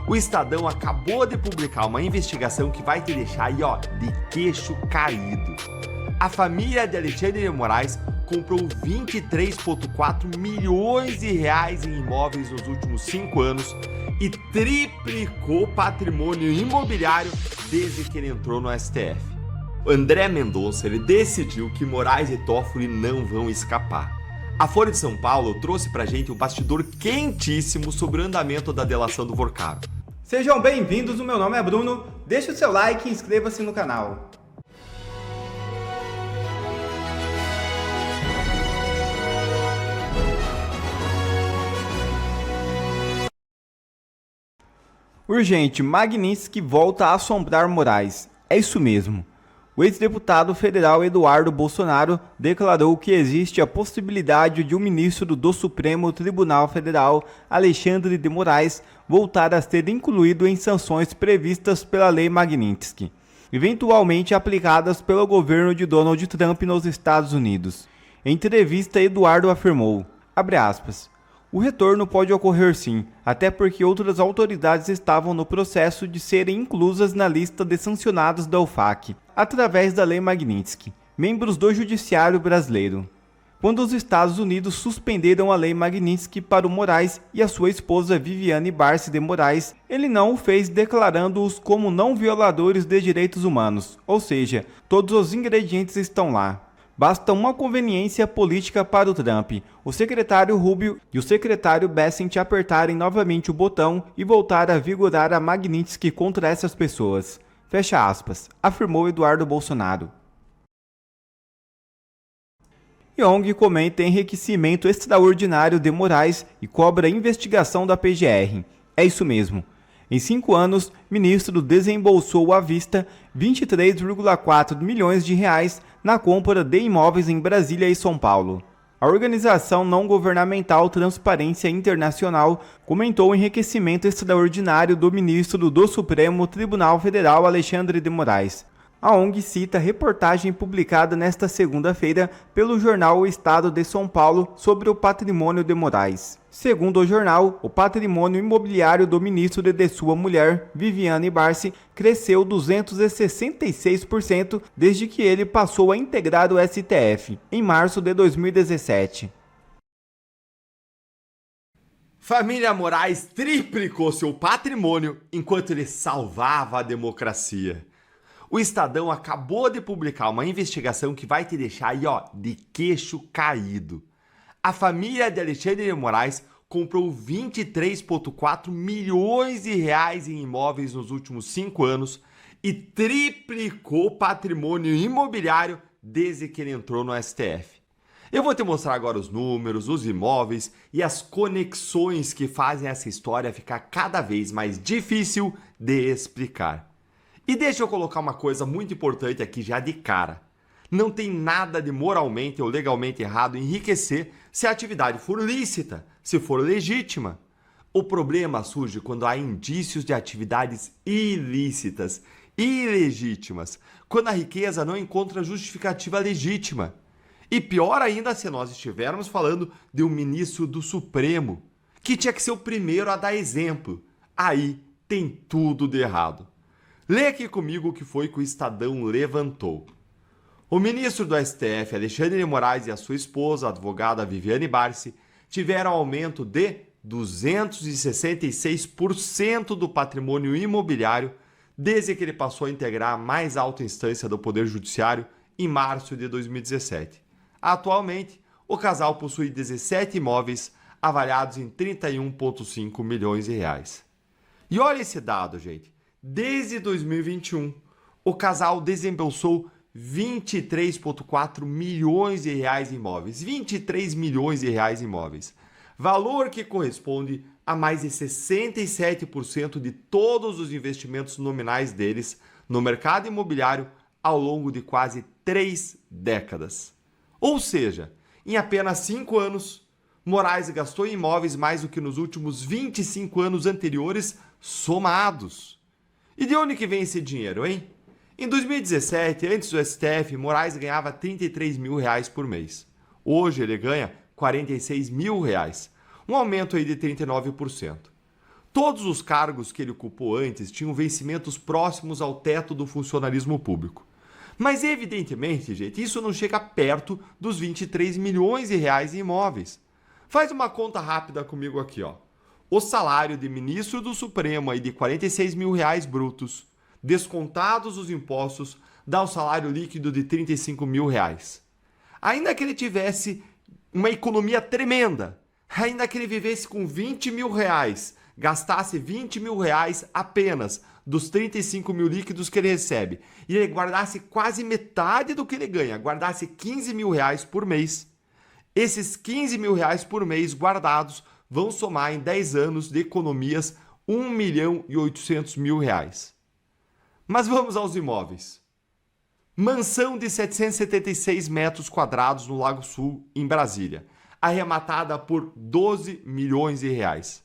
O Estadão acabou de publicar uma investigação que vai te deixar aí, de queixo caído. A família de Alexandre de Moraes comprou 23,4 milhões de reais em imóveis nos últimos 5 anos e triplicou o patrimônio imobiliário desde que ele entrou no STF. André Mendonça ele decidiu que Moraes e Toffoli não vão escapar. A Folha de São Paulo trouxe pra gente um bastidor quentíssimo sobre o andamento da delação do Vorcaro. Sejam bem-vindos, o meu nome é Bruno, deixe o seu like e inscreva-se no canal. Urgente, Magnitsky volta a assombrar Moraes. É isso mesmo. O ex-deputado federal Eduardo Bolsonaro declarou que existe a possibilidade de um ministro do Supremo Tribunal Federal, Alexandre de Moraes, voltar a ser incluído em sanções previstas pela Lei Magnitsky, eventualmente aplicadas pelo governo de Donald Trump nos Estados Unidos. Em entrevista, Eduardo afirmou, abre aspas, o retorno pode ocorrer sim, até porque outras autoridades estavam no processo de serem inclusas na lista de sancionados da OFAC, através da Lei Magnitsky, membros do Judiciário brasileiro. Quando os Estados Unidos suspenderam a Lei Magnitsky para o Moraes e a sua esposa Viviane Barsi de Moraes, ele não o fez declarando-os como não violadores de direitos humanos, ou seja, todos os ingredientes estão lá. Basta uma conveniência política para o Trump, o secretário Rubio e o secretário Bessent apertarem novamente o botão e voltar a vigorar a Magnitsky contra essas pessoas. Fecha aspas, afirmou Eduardo Bolsonaro. Young comenta enriquecimento extraordinário de Moraes e cobra investigação da PGR. É isso mesmo. Em 5 anos, o ministro desembolsou à vista 23,4 milhões de reais na compra de imóveis em Brasília e São Paulo. A organização não governamental Transparência Internacional comentou o enriquecimento extraordinário do ministro do Supremo Tribunal Federal Alexandre de Moraes. A ONG cita reportagem publicada nesta segunda-feira pelo jornal O Estado de São Paulo sobre o patrimônio de Moraes. Segundo o jornal, o patrimônio imobiliário do ministro e de sua mulher, Viviane Barsi, cresceu 266% desde que ele passou a integrar o STF, em março de 2017. Família Moraes triplicou seu patrimônio enquanto ele salvava a democracia. O Estadão acabou de publicar uma investigação que vai te deixar aí, de queixo caído. A família de Alexandre de Moraes comprou 23,4 milhões de reais em imóveis nos últimos 5 anos e triplicou o patrimônio imobiliário desde que ele entrou no STF. Eu vou te mostrar agora os números, os imóveis e as conexões que fazem essa história ficar cada vez mais difícil de explicar. E deixa eu colocar uma coisa muito importante aqui já de cara. Não tem nada de moralmente ou legalmente errado em enriquecer se a atividade for lícita, se for legítima. O problema surge quando há indícios de atividades ilícitas, ilegítimas, quando a riqueza não encontra justificativa legítima. E pior ainda se nós estivermos falando de um ministro do Supremo, que tinha que ser o primeiro a dar exemplo. Aí tem tudo de errado. Lê aqui comigo o que foi que o Estadão levantou. O ministro do STF, Alexandre de Moraes, e a sua esposa, a advogada Viviane Barsi, tiveram aumento de 266% do patrimônio imobiliário desde que ele passou a integrar a mais alta instância do Poder Judiciário em março de 2017. Atualmente, o casal possui 17 imóveis avaliados em 31,5 milhões de reais. E olha esse dado, gente. Desde 2021, o casal desembolsou 23,4 milhões de reais em imóveis. 23 milhões de reais em imóveis. Valor que corresponde a mais de 67% de todos os investimentos nominais deles no mercado imobiliário ao longo de quase 3 décadas. Ou seja, em apenas 5 anos, Moraes gastou em imóveis mais do que nos últimos 25 anos anteriores somados. E de onde que vem esse dinheiro, hein? Em 2017, antes do STF, Moraes ganhava 33 mil reais por mês. Hoje ele ganha 46 mil reais, um aumento aí de 39%. Todos os cargos que ele ocupou antes tinham vencimentos próximos ao teto do funcionalismo público. Mas, evidentemente, gente, isso não chega perto dos 23 milhões de reais em imóveis. Faz uma conta rápida comigo aqui, ó. O salário de ministro do Supremo aí de 46 mil reais brutos, descontados os impostos, dá um salário líquido de 35 mil reais. Ainda que ele tivesse uma economia tremenda, ainda que ele vivesse com 20 mil reais, gastasse 20 mil reais apenas dos 35 mil líquidos que ele recebe, e ele guardasse quase metade do que ele ganha, guardasse 15 mil reais por mês, esses 15 mil reais por mês guardados vão somar em 10 anos de economias 1 milhão e 800 mil reais. Mas vamos aos imóveis. Mansão de 776 metros quadrados no Lago Sul, em Brasília, arrematada por 12 milhões de reais.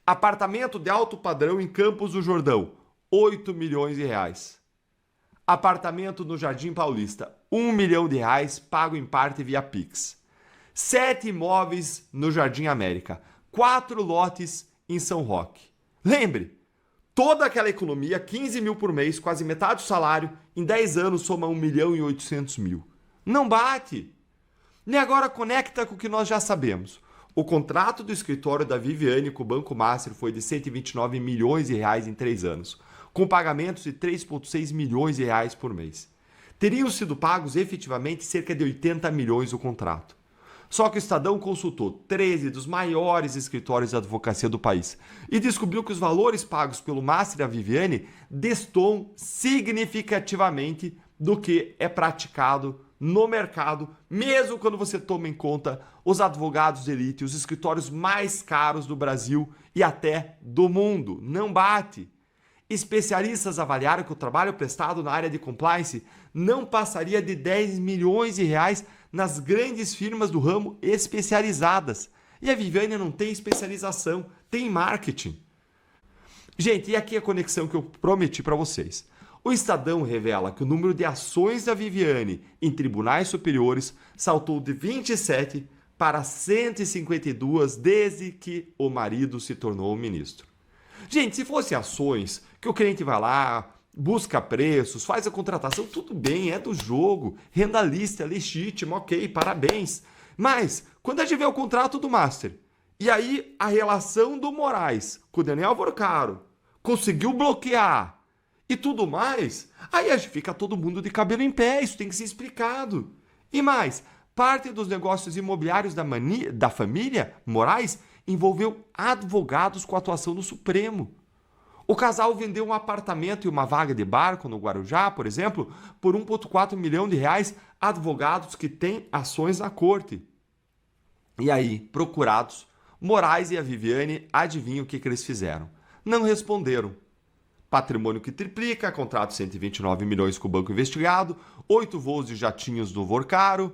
Apartamento de alto padrão em Campos do Jordão, 8 milhões de reais. Apartamento no Jardim Paulista, 1 milhão de reais, pago em parte via Pix. 7 imóveis no Jardim América, 4 lotes em São Roque. Lembre, toda aquela economia, 15 mil por mês, quase metade do salário, em 10 anos soma 1 milhão e 800 mil. Não bate. E agora conecta com o que nós já sabemos. O contrato do escritório da Viviane com o Banco Master foi de 129 milhões de reais em 3 anos, com pagamentos de 3,6 milhões de reais por mês. Teriam sido pagos efetivamente cerca de 80 milhões o contrato. Só que o Estadão consultou 13 dos maiores escritórios de advocacia do país e descobriu que os valores pagos pelo Master e a Viviane destoam significativamente do que é praticado no mercado, mesmo quando você toma em conta os advogados de elite, os escritórios mais caros do Brasil e até do mundo. Não bate. Especialistas avaliaram que o trabalho prestado na área de compliance não passaria de 10 milhões de reais nas grandes firmas do ramo especializadas. E a Viviane não tem especialização, tem marketing. Gente, e aqui a conexão que eu prometi para vocês. O Estadão revela que o número de ações da Viviane em tribunais superiores saltou de 27 para 152 desde que o marido se tornou ministro. Gente, se fossem ações que o cliente vai lá, busca preços, faz a contratação, tudo bem, é do jogo, renda lista, legítima, ok, parabéns. Mas, quando a gente vê o contrato do Master, e aí a relação do Moraes com o Daniel Vorcaro conseguiu bloquear e tudo mais, aí a gente fica todo mundo de cabelo em pé, isso tem que ser explicado. E mais, parte dos negócios imobiliários da família Moraes envolveu advogados com atuação no Supremo. O casal vendeu um apartamento e uma vaga de barco no Guarujá, por exemplo, por 1,4 milhão de reais a advogados que têm ações na corte. E aí, procurados, Moraes e a Viviane, adivinham o que eles fizeram? Não responderam. Patrimônio que triplica, contrato de 129 milhões com o banco investigado, 8 voos de jatinhos do Vorcaro,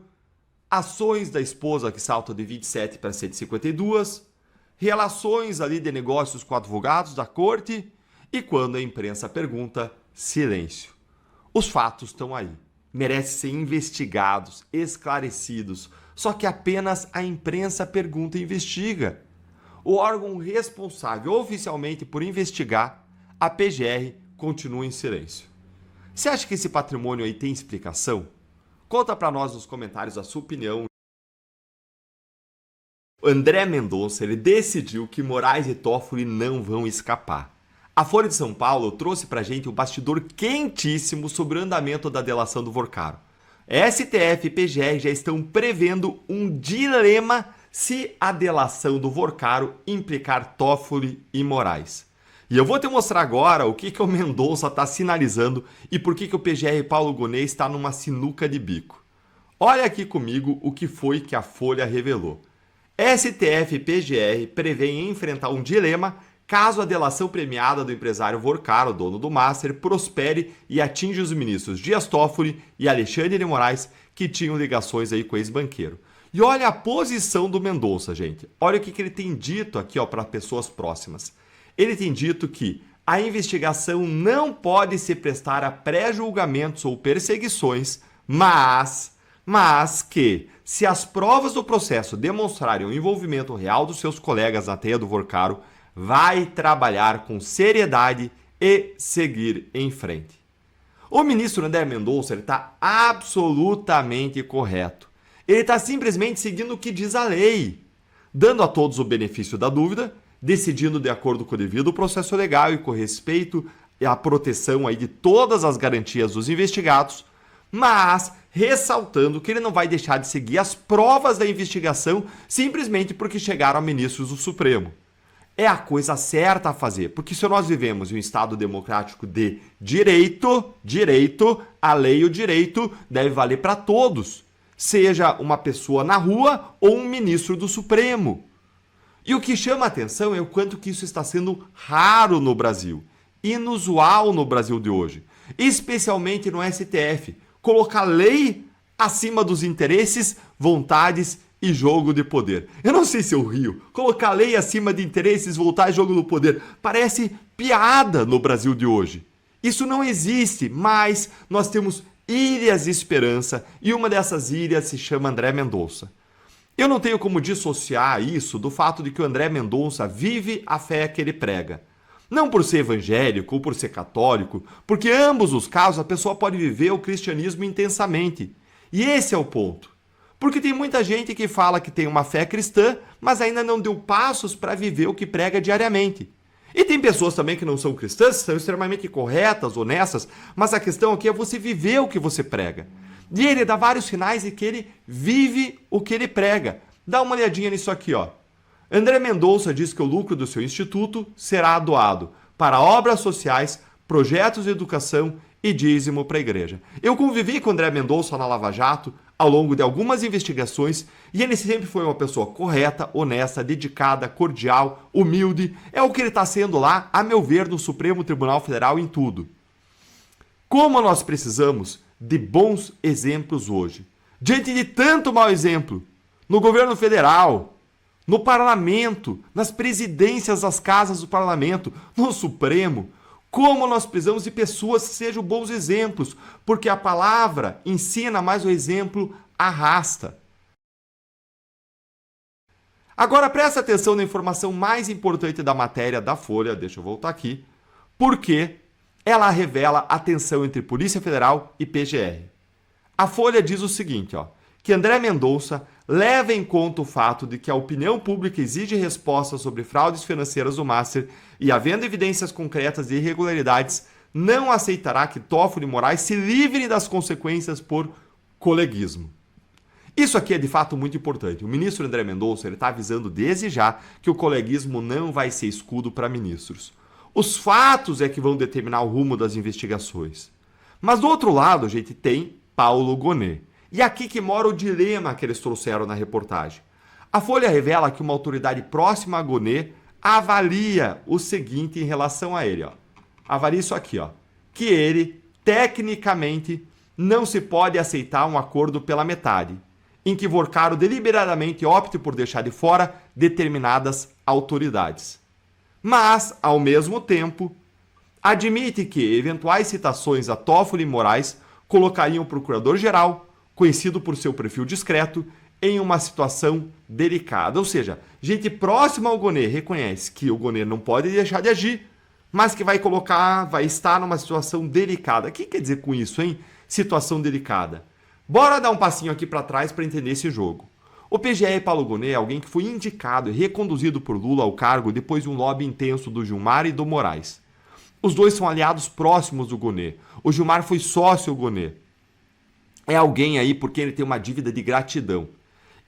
ações da esposa que saltam de 27 para 152, relações ali de negócios com advogados da corte e quando a imprensa pergunta, silêncio. Os fatos estão aí, merecem ser investigados, esclarecidos, só que apenas a imprensa pergunta e investiga. O órgão responsável oficialmente por investigar, a PGR, continua em silêncio. Você acha que esse patrimônio aí tem explicação? Conta para nós nos comentários a sua opinião. André Mendonça, ele decidiu que Moraes e Toffoli não vão escapar. A Folha de São Paulo trouxe pra gente um bastidor quentíssimo sobre o andamento da delação do Vorcaro. STF e PGR já estão prevendo um dilema se a delação do Vorcaro implicar Toffoli e Moraes. E eu vou te mostrar agora o que o Mendonça está sinalizando e por que o PGR Paulo Gonet está numa sinuca de bico. Olha aqui comigo o que foi que a Folha revelou. STF e PGR prevêem enfrentar um dilema caso a delação premiada do empresário Vorcaro, dono do Master, prospere e atinja os ministros Dias Toffoli e Alexandre de Moraes, que tinham ligações aí com o ex-banqueiro. E olha a posição do Mendonça, gente. Olha o que ele tem dito aqui para pessoas próximas. Ele tem dito que a investigação não pode se prestar a pré-julgamentos ou perseguições, mas que, se as provas do processo demonstrarem o envolvimento real dos seus colegas na teia do Vorcaro, vai trabalhar com seriedade e seguir em frente. O ministro André Mendonça está absolutamente correto. Ele está simplesmente seguindo o que diz a lei, dando a todos o benefício da dúvida, decidindo de acordo com o devido processo legal e com respeito à proteção aí de todas as garantias dos investigados, mas ressaltando que ele não vai deixar de seguir as provas da investigação simplesmente porque chegaram a ministros do Supremo. É a coisa certa a fazer, porque se nós vivemos em um Estado democrático de direito, a lei e o direito deve valer para todos, seja uma pessoa na rua ou um ministro do Supremo. E o que chama a atenção é o quanto que isso está sendo raro no Brasil, inusual no Brasil de hoje, especialmente no STF, colocar lei acima dos interesses, vontades e jogo de poder. Eu não sei se eu rio. Colocar lei acima de interesses, vontades e jogo do poder parece piada no Brasil de hoje. Isso não existe, mas nós temos ilhas de esperança e uma dessas ilhas se chama André Mendonça. Eu não tenho como dissociar isso do fato de que o André Mendonça vive a fé que ele prega. Não por ser evangélico ou por ser católico, porque em ambos os casos a pessoa pode viver o cristianismo intensamente. E esse é o ponto. Porque tem muita gente que fala que tem uma fé cristã, mas ainda não deu passos para viver o que prega diariamente. E tem pessoas também que não são cristãs, são extremamente corretas, honestas, mas a questão aqui é você viver o que você prega. E ele dá vários sinais de que ele vive o que ele prega. Dá uma olhadinha nisso aqui, ó. André Mendonça diz que o lucro do seu instituto será doado para obras sociais, projetos de educação e dízimo para a igreja. Eu convivi com o André Mendonça na Lava Jato ao longo de algumas investigações e ele sempre foi uma pessoa correta, honesta, dedicada, cordial, humilde. É o que ele está sendo lá, a meu ver, no Supremo Tribunal Federal em tudo. Como nós precisamos de bons exemplos hoje, diante de tanto mau exemplo, no governo federal, no parlamento, nas presidências das casas do parlamento, no Supremo, como nós precisamos de pessoas que sejam bons exemplos, porque a palavra ensina, mas o exemplo arrasta. Agora presta atenção na informação mais importante da matéria da Folha, deixa eu voltar aqui, porque ela revela a tensão entre Polícia Federal e PGR. A Folha diz o seguinte, ó, que André Mendonça leva em conta o fato de que a opinião pública exige respostas sobre fraudes financeiras do Master e, havendo evidências concretas de irregularidades, não aceitará que Toffoli e Moraes se livrem das consequências por coleguismo. Isso aqui é de fato muito importante. O ministro André Mendonça está avisando desde já que o coleguismo não vai ser escudo para ministros. Os fatos é que vão determinar o rumo das investigações. Mas do outro lado, a gente tem Paulo Gonet. E aqui que mora o dilema que eles trouxeram na reportagem. A Folha revela que uma autoridade próxima a Gonet avalia o seguinte em relação a ele. Ó. Avalia isso aqui, ó, que ele, tecnicamente, não se pode aceitar um acordo pela metade, em que Vorcaro deliberadamente opte por deixar de fora determinadas autoridades. Mas, ao mesmo tempo, admite que eventuais citações a Toffoli e Moraes colocariam o procurador-geral, conhecido por seu perfil discreto, em uma situação delicada. Ou seja, gente próxima ao Gonet reconhece que o Gonet não pode deixar de agir, mas que vai estar numa situação delicada. O que quer dizer com isso, hein? Situação delicada. Bora dar um passinho aqui para trás para entender esse jogo. O PGR Paulo Gonet é alguém que foi indicado e reconduzido por Lula ao cargo depois de um lobby intenso do Gilmar e do Moraes. Os dois são aliados próximos do Gonet. O Gilmar foi sócio do Gonet. É alguém aí por quem ele tem uma dívida de gratidão.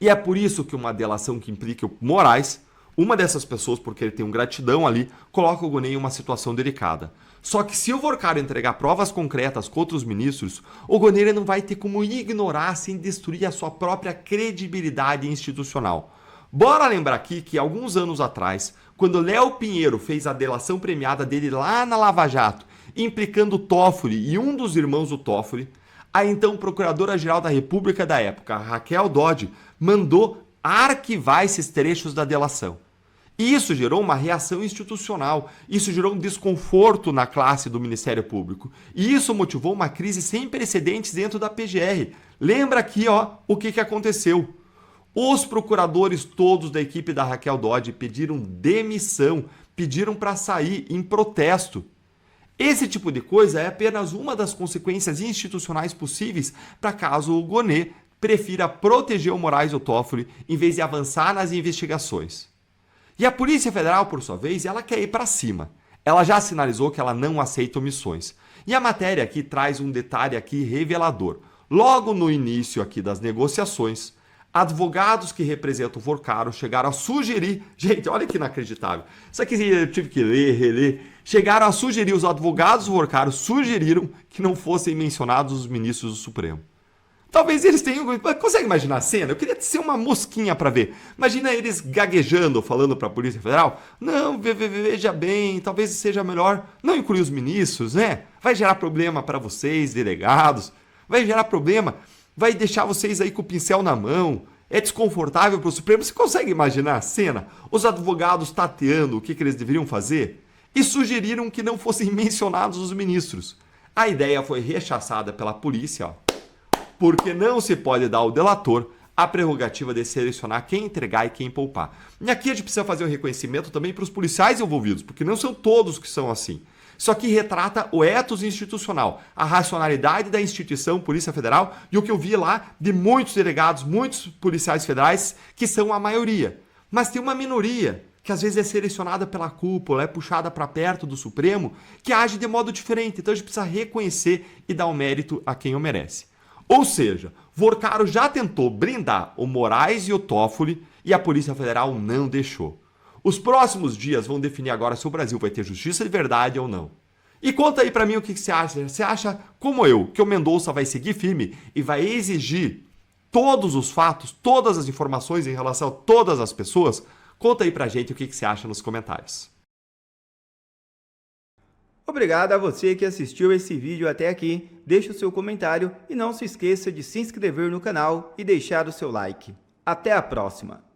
E é por isso que uma delação que implica o Moraes, uma dessas pessoas, porque ele tem um gratidão ali, coloca o Gonet em uma situação delicada. Só que se o Vorcaro entregar provas concretas contra os ministros, o Gonet não vai ter como ignorar sem destruir a sua própria credibilidade institucional. Bora lembrar aqui que alguns anos atrás, quando Léo Pinheiro fez a delação premiada dele lá na Lava Jato, implicando o Toffoli e um dos irmãos do Toffoli, a então Procuradora-Geral da República da época, Raquel Dodge, mandou arquivar esses trechos da delação. E isso gerou uma reação institucional, isso gerou um desconforto na classe do Ministério Público. E isso motivou uma crise sem precedentes dentro da PGR. Lembra aqui, ó, o que aconteceu. Os procuradores todos da equipe da Raquel Dodge pediram demissão, pediram para sair em protesto. Esse tipo de coisa é apenas uma das consequências institucionais possíveis para caso o Gonê prefira proteger o Moraes e o Toffoli em vez de avançar nas investigações. E a Polícia Federal, por sua vez, ela quer ir para cima. Ela já sinalizou que ela não aceita omissões. E a matéria aqui traz um detalhe aqui revelador. Logo no início aqui das negociações, advogados que representam o Vorcaro chegaram a sugerir... Gente, olha que inacreditável. Isso aqui eu tive que ler, reler. Chegaram a sugerir, os advogados do Vorcaro sugeriram que não fossem mencionados os ministros do Supremo. Talvez eles tenham... Consegue imaginar a cena? Eu queria ser uma mosquinha para ver. Imagina eles gaguejando, falando para a Polícia Federal. Não, veja bem, talvez seja melhor não incluir os ministros, né? Vai gerar problema para vocês, delegados. Vai gerar problema. Vai deixar vocês aí com o pincel na mão. É desconfortável para o Supremo. Você consegue imaginar a cena? Os advogados tateando o que eles deveriam fazer? E sugeriram que não fossem mencionados os ministros. A ideia foi rechaçada pela polícia, ó. Porque não se pode dar ao delator a prerrogativa de selecionar quem entregar e quem poupar. E aqui a gente precisa fazer um reconhecimento também para os policiais envolvidos, porque não são todos que são assim. Isso aqui retrata o ethos institucional, a racionalidade da instituição Polícia Federal e o que eu vi lá de muitos delegados, muitos policiais federais, que são a maioria. Mas tem uma minoria, que às vezes é selecionada pela cúpula, é puxada para perto do Supremo, que age de modo diferente. Então a gente precisa reconhecer e dar o mérito a quem o merece. Ou seja, Vorcaro já tentou blindar o Moraes e o Toffoli e a Polícia Federal não deixou. Os próximos dias vão definir agora se o Brasil vai ter justiça de verdade ou não. E conta aí pra mim o que você acha. Você acha, como eu, que o Mendonça vai seguir firme e vai exigir todos os fatos, todas as informações em relação a todas as pessoas? Conta aí pra gente o que você acha nos comentários. Obrigado a você que assistiu esse vídeo até aqui. Deixe o seu comentário e não se esqueça de se inscrever no canal e deixar o seu like. Até a próxima!